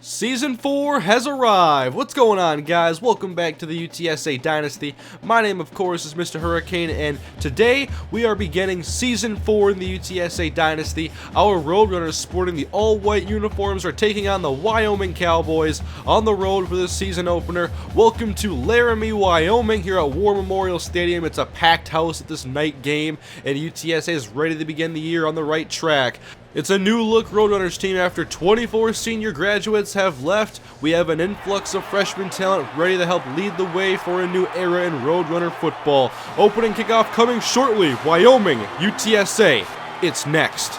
Season 4 has arrived. What's going on, guys? Welcome back to the UTSA Dynasty. My name, of course, is MrHurriicane, and today we are beginning Season 4 in the UTSA Dynasty. Our Roadrunners sporting the all-white uniforms are taking on the Wyoming Cowboys on the road for this season opener. Welcome to Laramie, Wyoming, here at War Memorial Stadium. It's a packed house at this night game, and UTSA is ready to begin the year on the right track. It's a new look Roadrunners team after 24 senior graduates have left. We have an influx of freshman talent ready to help lead the way for a new era in Roadrunner football. Opening kickoff coming shortly. Wyoming, UTSA. It's next.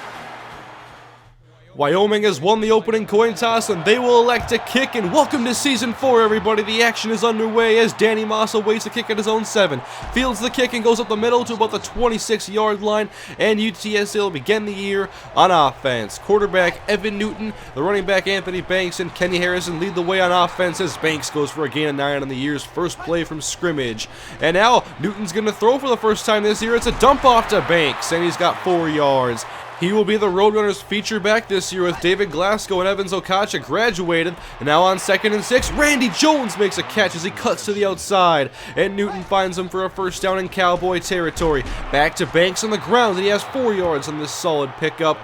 Wyoming has won the opening coin toss, and they will elect to kick. And welcome to Season 4, everybody. The action is underway as Danny Moss awaits a kick at his own 7. Fields the kick and goes up the middle to about the 26-yard line, and UTSA will begin the year on offense. Quarterback Evan Newton, the running back Anthony Banks, and Kenny Harrison lead the way on offense as Banks goes for a gain of 9 on the year's first play from scrimmage. And now Newton's going to throw for the first time this year. It's a dump off to Banks, and he's got 4 yards. He will be the Roadrunners feature back this year with David Glasgow and Evans Okacha graduated. And now on 2nd and 6, Randy Jones makes a catch as he cuts to the outside. And Newton finds him for a first down in Cowboy territory. Back to Banks on the ground, and he has 4 yards on this solid pickup.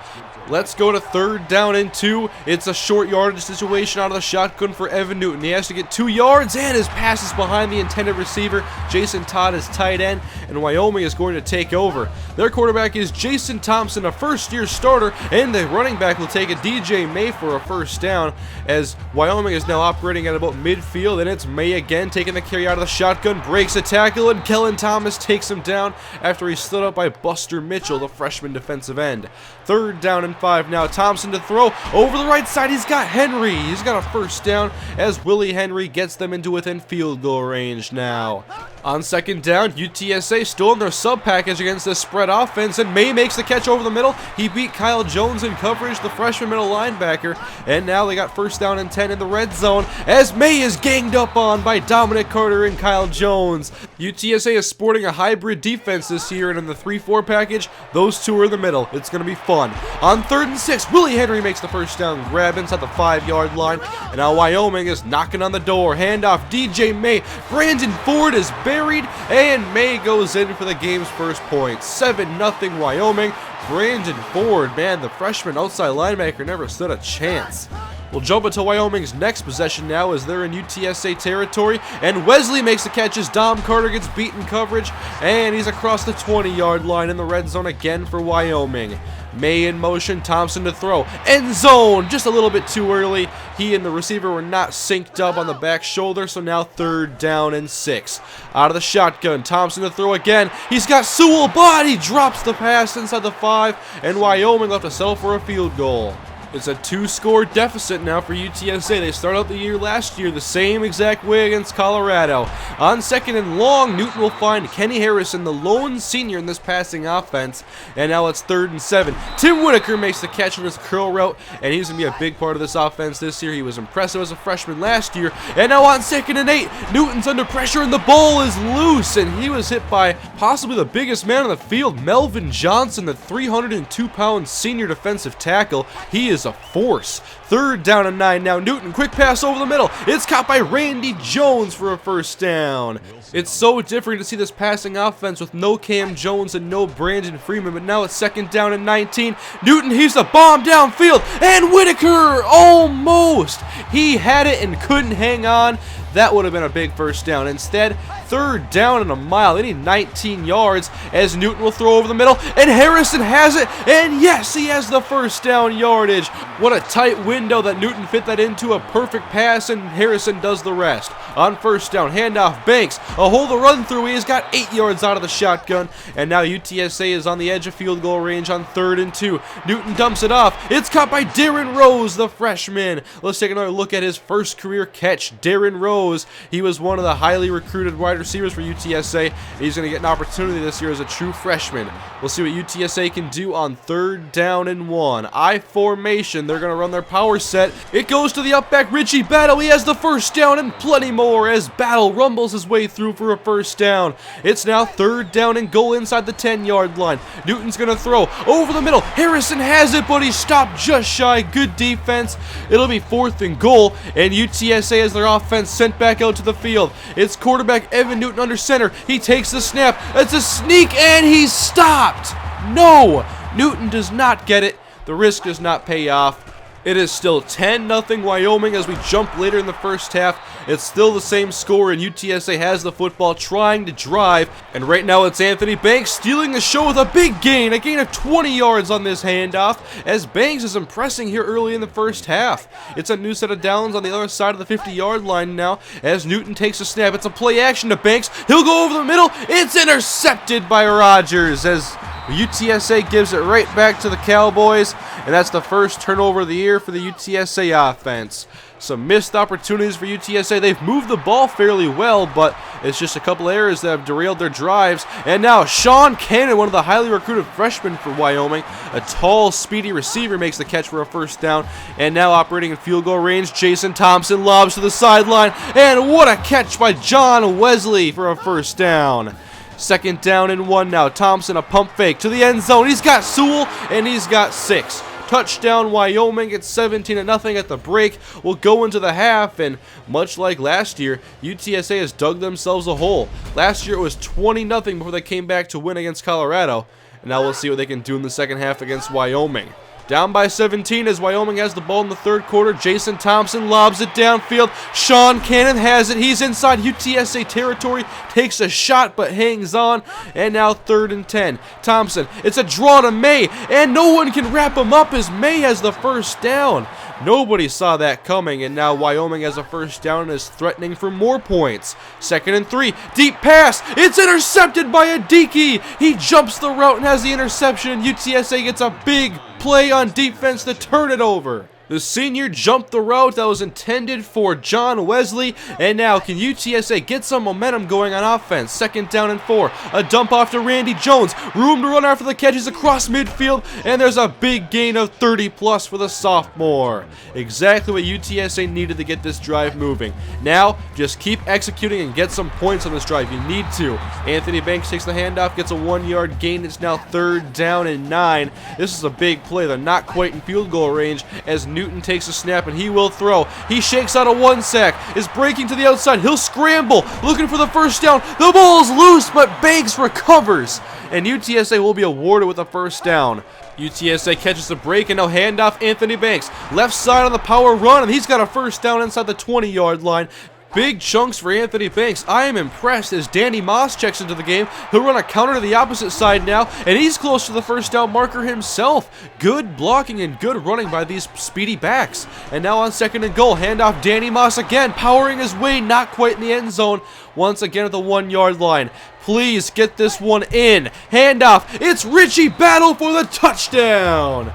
Let's go to 3rd down and 2. It's a short yardage situation out of the shotgun for Evan Newton. He has to get 2 yards, and his pass is behind the intended receiver. Jason Todd is tight end, and Wyoming is going to take over. Their quarterback is Jason Thompson, a first-year starter, and the running back will take a DJ May for a first down, as Wyoming is now operating at about midfield, and it's May again taking the carry out of the shotgun, breaks a tackle, and Kellen Thomas takes him down after he's stood up by Buster Mitchell, the freshman defensive end. 3rd down and 5 now. Thompson to throw over the right side. He's got Henry. He's got a first down as Willie Henry gets them into within field goal range now. On 2nd down, UTSA still in their sub package against this spread offense, and May makes the catch over the middle. He beat Kyle Jones in coverage, the freshman middle linebacker, and now they got 1st down and 10 in the red zone as May is ganged up on by Dominic Carter and Kyle Jones. UTSA is sporting a hybrid defense this year, and in the 3-4 package, those two are in the middle. It's going to be fun. On 3rd and 6, Willie Henry makes the first down grab inside the 5-yard line, and now Wyoming is knocking on the door. Handoff, DJ May. Brandon Ford is buried, and May goes in for the game's first point. 7-0 Wyoming. Brandon Ford, man, the freshman outside linebacker never stood a chance. We'll jump into Wyoming's next possession now as they're in UTSA territory, and Wesley makes the catch as Dom Carter gets beaten coverage, and he's across the 20-yard line in the red zone again for Wyoming. May in motion, Thompson to throw. End zone, just a little bit too early. He and the receiver were not synced up on the back shoulder, so now 3rd down and 6. Out of the shotgun, Thompson to throw again. He's got Sewell, but he drops the pass inside the 5, and Wyoming left to settle for a field goal. It's a 2-score deficit now for UTSA. They started out the year last year the same exact way against Colorado. On 2nd and long, Newton will find Kenny Harrison, the lone senior in this passing offense, and now it's 3rd and 7. Tim Whitaker makes the catch on his curl route, and he's going to be a big part of this offense this year. He was impressive as a freshman last year, and now on 2nd and 8, Newton's under pressure, and the ball is loose, and he was hit by possibly the biggest man on the field, Melvin Johnson, the 302-pound senior defensive tackle. He is a force. 3rd down and 9 now. Newton, quick pass over the middle. It's caught by Randy Jones for a first down. It's so different to see this passing offense with no Cam Jones and no Brandon Freeman, but now it's 2nd down and 19. Newton heaves the bomb downfield, and Whitaker almost. He had it and couldn't hang on. That would have been a big first down. Instead, 3rd down and a mile. They need 19 yards as Newton will throw over the middle, and Harrison has it, and yes, he has the first down yardage. What a tight window that Newton fit that into, a perfect pass, and Harrison does the rest. On 1st down, handoff, Banks, a hole to run through. He's got 8 yards out of the shotgun, and now UTSA is on the edge of field goal range on 3rd and 2. Newton dumps it off. It's caught by Darren Rose, the freshman. Let's take another look at his first career catch. Darren Rose, he was one of the highly recruited wide receivers for UTSA. He's going to get an opportunity this year as a true freshman. We'll see what UTSA can do on 3rd down and 1. I formation. formation. They're going to run their power set. It goes to the up back, Richie Battle. He has the first down and plenty more as Battle rumbles his way through for a first down. It's now 3rd down and goal inside the 10-yard line. Newton's going to throw over the middle. Harrison has it, but he's stopped just shy. Good defense. It'll be 4th and goal, and UTSA has their offense sent back out to the field. It's quarterback Evan Newton under center. He takes the snap. It's a sneak, and he's stopped. No, Newton does not get it. The risk does not pay off. It is still 10-0 Wyoming as we jump later in the first half. It's still the same score, and UTSA has the football trying to drive. And right now it's Anthony Banks stealing the show with a big gain. A gain of 20 yards on this handoff as Banks is impressing here early in the first half. It's a new set of downs on the other side of the 50-yard line now as Newton takes a snap. It's a play action to Banks. He'll go over the middle. It's intercepted by Rogers as UTSA gives it right back to the Cowboys, and that's the first turnover of the year for the UTSA offense. Some missed opportunities for UTSA. They've moved the ball fairly well, but it's just a couple errors that have derailed their drives. And now Sean Cannon, one of the highly recruited freshmen for Wyoming, a tall, speedy receiver, makes the catch for a first down. And now operating in field goal range, Jason Thompson lobs to the sideline, and what a catch by John Wesley for a first down. 2nd down and 1 now. Thompson, a pump fake to the end zone. He's got Sewell, and he's got 6. Touchdown Wyoming. It's 17-0 at the break. We'll go into the half, and much like last year, UTSA has dug themselves a hole. Last year it was 20-0 before they came back to win against Colorado, and now we'll see what they can do in the second half against Wyoming. Down by 17 as Wyoming has the ball in the 3rd quarter. Jason Thompson lobs it downfield. Sean Cannon has it. He's inside UTSA territory. Takes a shot but hangs on. And now 3rd and 10. Thompson, it's a draw to May. And no one can wrap him up as May has the first down. Nobody saw that coming, and now Wyoming has a first down and is threatening for more points. 2nd and 3. Deep pass. It's intercepted by Adiki. He jumps the route and has the interception. UTSA gets a big play on defense to turn it over. The senior jumped the route that was intended for John Wesley, and now can UTSA get some momentum going on offense? 2nd down and 4. A dump off to Randy Jones. Room to run after the catches across midfield, and there's a big gain of 30+ for the sophomore. Exactly what UTSA needed to get this drive moving. Now, just keep executing and get some points on this drive. You need to. Anthony Banks takes the handoff, gets a 1-yard gain. It's now 3rd down and 9. This is a big play. They're not quite in field goal range as Newton takes a snap and he will throw. He shakes out a 1 sack, is breaking to the outside. He'll scramble, looking for the first down. The ball's loose, but Banks recovers, and UTSA will be awarded with a first down. UTSA catches the break, and now handoff Anthony Banks. Left side on the power run, and he's got a first down inside the 20-yard line. Big chunks for Anthony Banks. I am impressed as Danny Moss checks into the game. He'll run a counter to the opposite side now, and he's close to the first down marker himself. Good blocking and good running by these speedy backs. And now on 2nd and goal, handoff Danny Moss again, powering his way, not quite in the end zone. Once again at the 1-yard line. Please get this one in. Handoff. It's Richie Battle for the touchdown.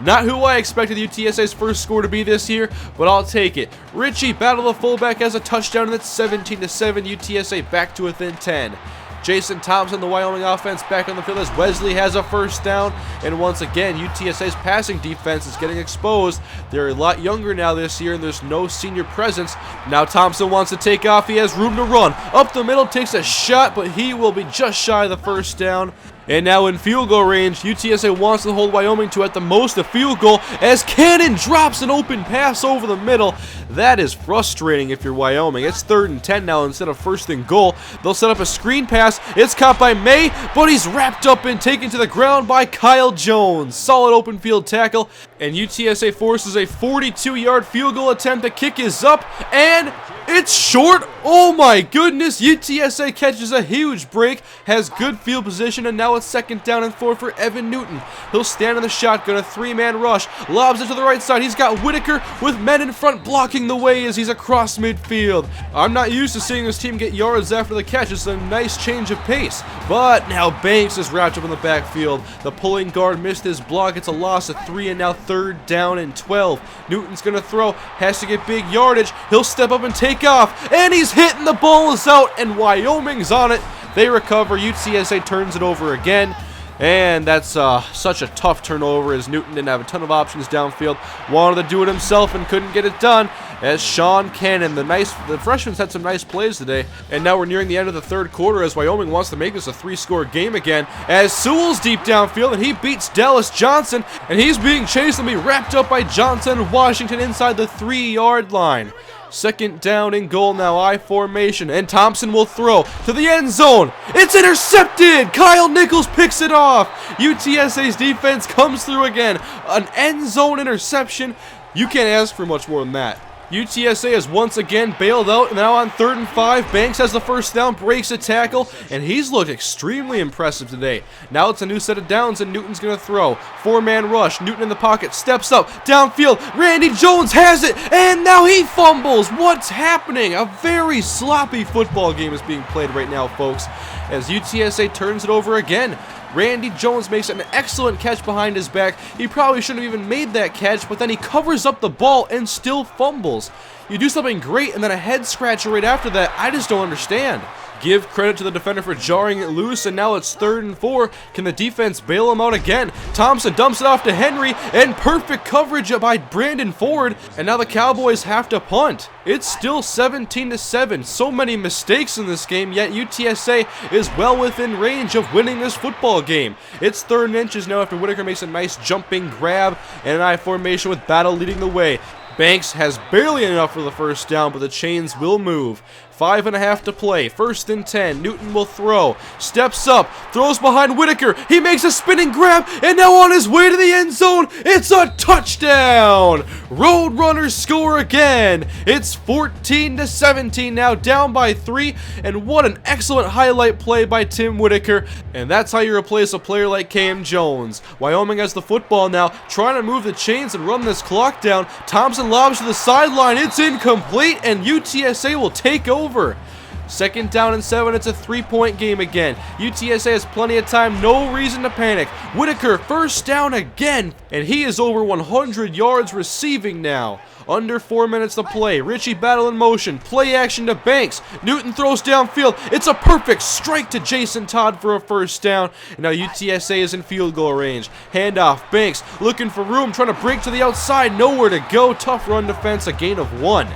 Not who I expected UTSA's first score to be this year, but I'll take it. Richie Battle, the fullback, has a touchdown, and it's 17-7. UTSA back to within 10. Jason Thompson, the Wyoming offense, back on the field as Wesley has a first down. And once again, UTSA's passing defense is getting exposed. They're a lot younger now this year, and there's no senior presence. Now Thompson wants to take off. He has room to run. Up the middle, takes a shot, but he will be just shy of the first down. And now in field goal range, UTSA wants to hold Wyoming to at the most a field goal as Cannon drops an open pass over the middle. That is frustrating if you're Wyoming. It's 3rd and 10 now instead of 1st and goal. They'll set up a screen pass. It's caught by May, but he's wrapped up and taken to the ground by Kyle Jones. Solid open field tackle, and UTSA forces a 42-yard field goal attempt. The kick is up, and it's short. Oh my goodness. UTSA catches a huge break, has good field position, and now it's 2nd down and 4 for Evan Newton. He'll stand in the shotgun, a 3-man rush, lobs it to the right side. He's got Whitaker with men in front blocking the way as he's across midfield. I'm not used to seeing this team get yards after the catch. It's a nice change of pace, but now Banks is wrapped up in the backfield. The pulling guard missed his block. It's a loss of 3, and now 3rd down and 12. Newton's gonna throw, has to get big yardage. He'll step up and take off, and he's hitting. The ball is out, and Wyoming's on it. They recover. UTSA turns it over again, And that's such a tough turnover as Newton didn't have a ton of options downfield. Wanted to do it himself and couldn't get it done as Sean Cannon, the freshman's had some nice plays today. And now we're nearing the end of the third quarter as Wyoming wants to make this a 3-score game again. As Sewell's deep downfield and he beats Dallas Johnson, and he's being chased and be wrapped up by Johnson and Washington inside the 3-yard line. Second down and goal now, I formation, and Thompson will throw to the end zone. It's intercepted! Kyle Nichols picks it off. UTSA's defense comes through again. An end zone interception. You can't ask for much more than that. UTSA is once again bailed out, and now on 3rd and 5. Banks has the first down, breaks a tackle, and he's looked extremely impressive today. Now it's a new set of downs, and Newton's going to throw. 4-man rush. Newton in the pocket, steps up, downfield. Randy Jones has it, and now he fumbles. What's happening? A very sloppy football game is being played right now, folks, as UTSA turns it over again. Randy Jones makes an excellent catch behind his back. He probably shouldn't have even made that catch, but then he covers up the ball and still fumbles. You do something great and then a head scratcher right after that. I just don't understand. Give credit to the defender for jarring it loose, and now it's 3rd and 4. Can the defense bail him out again? Thompson dumps it off to Henry, and perfect coverage by Brandon Ford, and now the Cowboys have to punt. It's still 17-7. So many mistakes in this game, yet UTSA is well within range of winning this football game. It's 3rd and inches now after Whitaker makes a nice jumping grab, and an I formation with Battle leading the way. Banks has barely enough for the first down, but the chains will move. 5.5 to play. 1st and 10. Newton will throw. Steps up. Throws behind Whitaker. He makes a spinning grab. And now on his way to the end zone. It's a touchdown. Roadrunners score again. It's 14-17 now. Down by 3. And what an excellent highlight play by Tim Whitaker. And that's how you replace a player like Cam Jones. Wyoming has the football now. Trying to move the chains and run this clock down. Thompson lobs to the sideline. It's incomplete. And UTSA will take over. 2nd down and 7, it's a 3-point game again. UTSA has plenty of time, no reason to panic. Whitaker, first down again, and he is over 100 yards receiving now. Under 4 minutes to play. Richie Battle in motion. Play action to Banks. Newton throws downfield. It's a perfect strike to Jason Todd for a first down. And now UTSA is in field goal range. Handoff. Banks looking for room, trying to break to the outside. Nowhere to go. Tough run defense, a gain of 1.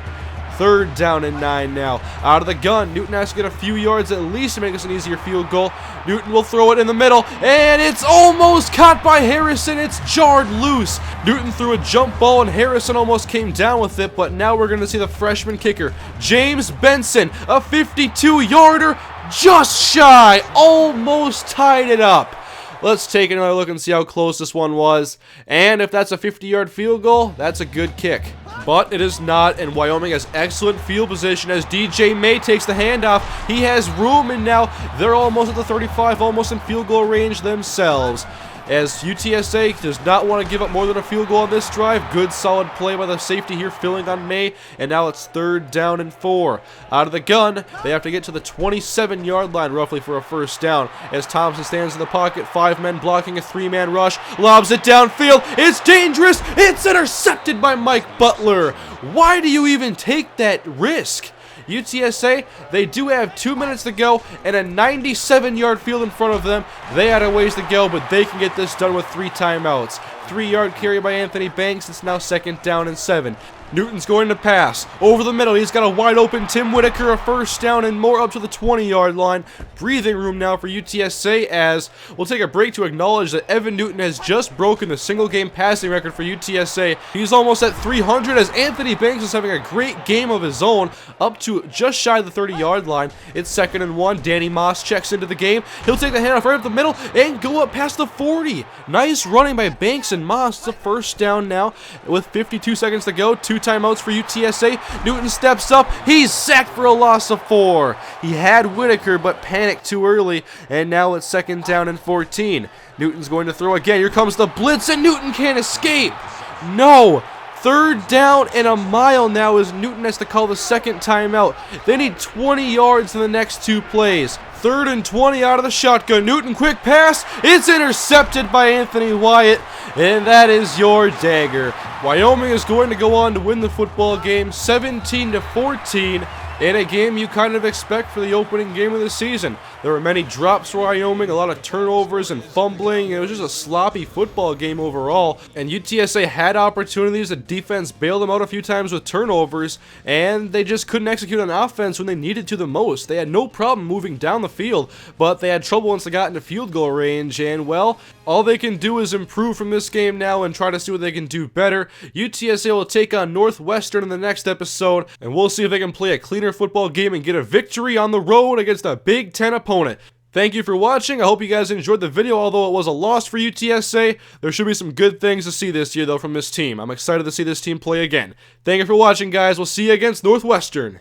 3rd down and 9 now. Out of the gun. Newton has to get a few yards at least to make this an easier field goal. Newton will throw it in the middle, and it's almost caught by Harrison. It's jarred loose. Newton threw a jump ball, and Harrison almost came down with it, but now we're going to see the freshman kicker, James Benson, a 52-yarder, just shy, almost tied it up. Let's take another look and see how close this one was. And if that's a 50-yard field goal, that's a good kick. But it is not, and Wyoming has excellent field position as DJ May takes the handoff. He has room, and now they're almost at the 35, almost in field goal range themselves. As UTSA does not want to give up more than a field goal on this drive. Good solid play by the safety here, filling on May, and now it's 3rd down and 4. Out of the gun, they have to get to the 27-yard line roughly for a first down. As Thompson stands in the pocket, 5 men blocking a 3-man rush, lobs it downfield. It's dangerous. It's intercepted by Mike Butler. Why do you even take that risk? UTSA, they do have 2 minutes to go and a 97-yard field in front of them. They had a ways to go, but they can get this done with 3 timeouts. 3-yard carry by Anthony Banks. It's now 2nd down and 7. Newton's going to pass. Over the middle, he's got a wide open Tim Whitaker, a first down and more up to the 20-yard line. Breathing room now for UTSA as we'll take a break to acknowledge that Evan Newton has just broken the single-game passing record for UTSA. He's almost at 300 as Anthony Banks is having a great game of his own, up to just shy of the 30-yard line. It's 2nd and 1. Danny Moss checks into the game. He'll take the handoff right up the middle and go up past the 40. Nice running by Banks and Moss. It's a first down now with 52 seconds to go. 2 timeouts for UTSA. Newton steps up. He's sacked for a loss of 4. He had Whitaker but panicked too early, and now it's 2nd down and 14. Newton's going to throw again. Here comes the blitz, and Newton can't escape. No. 3rd down and a mile now as Newton has to call the 2nd timeout. They need 20 yards in the next 2 plays. 3rd and 20 out of the shotgun. Newton, quick pass. It's intercepted by Anthony Wyatt, and that is your dagger. Wyoming is going to go on to win the football game 17-14. In a game you kind of expect for the opening game of the season. There were many drops for Wyoming, a lot of turnovers and fumbling. It was just a sloppy football game overall, and UTSA had opportunities. The defense bailed them out a few times with turnovers, and they just couldn't execute on offense when they needed to the most. They had no problem moving down the field, but they had trouble once they got into field goal range, and well, all they can do is improve from this game now and try to see what they can do better. UTSA will take on Northwestern in the next episode, and we'll see if they can play a cleaner football game and get a victory on the road against a Big Ten opponent. Thank you for watching. I hope you guys enjoyed the video. Although it was a loss for UTSA, there should be some good things to see this year though from this team. I'm excited to see this team play again. Thank you for watching, guys. We'll see you against Northwestern.